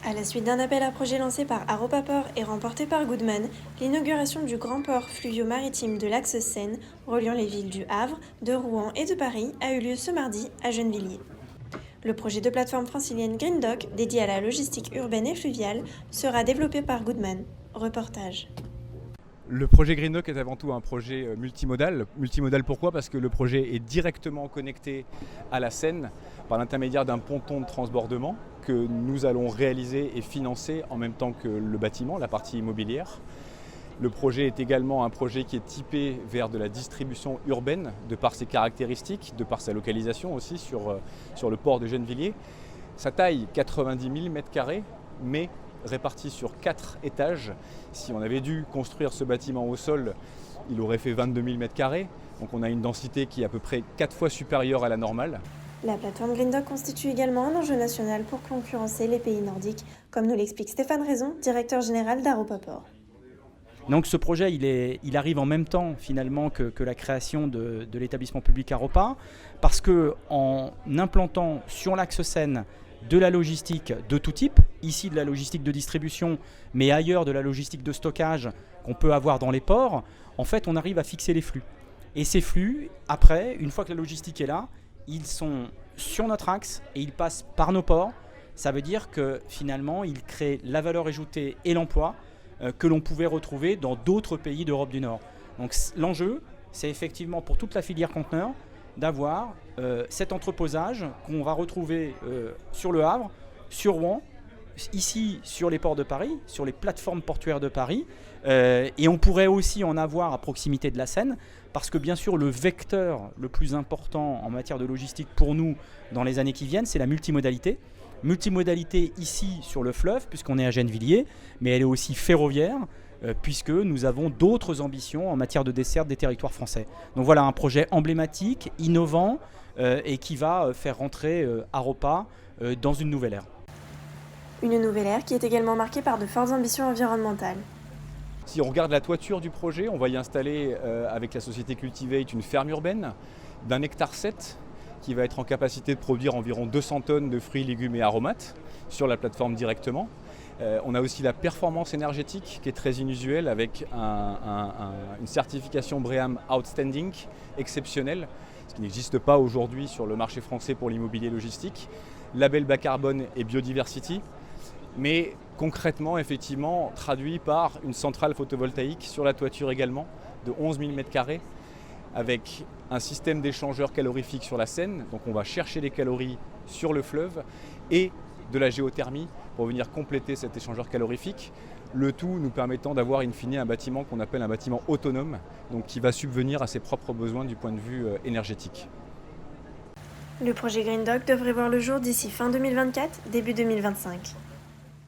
À la suite d'un appel à projet lancé par Aropa Port et remporté par Goodman, l'inauguration du grand port fluvio-maritime de l'Axe Seine, reliant les villes du Havre, de Rouen et de Paris, a eu lieu ce mardi à Gennevilliers. Le projet de plateforme francilienne Green Dock, dédié à la logistique urbaine et fluviale, sera développé par Goodman. Reportage. Le projet Green Dock est avant tout un projet multimodal. Multimodal pourquoi ? Parce que le projet est directement connecté à la Seine par l'intermédiaire d'un ponton de transbordement que nous allons réaliser et financer en même temps que le bâtiment, la partie immobilière. Le projet est également un projet qui est typé vers de la distribution urbaine de par ses caractéristiques, de par sa localisation aussi sur le port de Gennevilliers. Sa taille, 90 000 m², mais réparti sur 4 étages. Si on avait dû construire ce bâtiment au sol, il aurait fait 22 000 m². Donc on a une densité qui est à peu près 4 fois supérieure à la normale. La plateforme Green Dock constitue également un enjeu national pour concurrencer les pays nordiques, comme nous l'explique Stéphane Raison, directeur général d'Aropa Port. Donc ce projet, il arrive en même temps finalement que la création de l'établissement public Aropa, parce qu'en implantant sur l'axe Seine de la logistique de tout type, ici de la logistique de distribution, mais ailleurs de la logistique de stockage qu'on peut avoir dans les ports, en fait on arrive à fixer les flux. Et ces flux, après, une fois que la logistique est là, ils sont sur notre axe et ils passent par nos ports. Ça veut dire que finalement ils créent la valeur ajoutée et l'emploi que l'on pouvait retrouver dans d'autres pays d'Europe du Nord. Donc l'enjeu, c'est effectivement pour toute la filière conteneur d'avoir cet entreposage qu'on va retrouver sur le Havre, sur Rouen, ici sur les ports de Paris, sur les plateformes portuaires de Paris, et on pourrait aussi en avoir à proximité de la Seine, parce que bien sûr le vecteur le plus important en matière de logistique pour nous dans les années qui viennent, c'est la multimodalité. Multimodalité ici sur le fleuve, puisqu'on est à Gennevilliers, mais elle est aussi ferroviaire, puisque nous avons d'autres ambitions en matière de desserte des territoires français. Donc voilà un projet emblématique, innovant, et qui va faire rentrer Aropa dans une nouvelle ère. Une nouvelle ère qui est également marquée par de fortes ambitions environnementales. Si on regarde la toiture du projet, on va y installer avec la société Cultivate une ferme urbaine d'1,7 hectare qui va être en capacité de produire environ 200 tonnes de fruits, légumes et aromates sur la plateforme directement. On a aussi la performance énergétique qui est très inusuelle avec une certification BREEAM Outstanding exceptionnelle, ce qui n'existe pas aujourd'hui sur le marché français pour l'immobilier logistique. Label bas carbone et biodiversity, mais concrètement, effectivement, traduit par une centrale photovoltaïque sur la toiture également de 11 000 m², avec un système d'échangeurs calorifiques sur la Seine. Donc on va chercher les calories sur le fleuve et de la géothermie pour venir compléter cet échangeur calorifique. Le tout nous permettant d'avoir in fine un bâtiment qu'on appelle un bâtiment autonome, donc qui va subvenir à ses propres besoins du point de vue énergétique. Le projet Green Dock devrait voir le jour d'ici fin 2024, début 2025.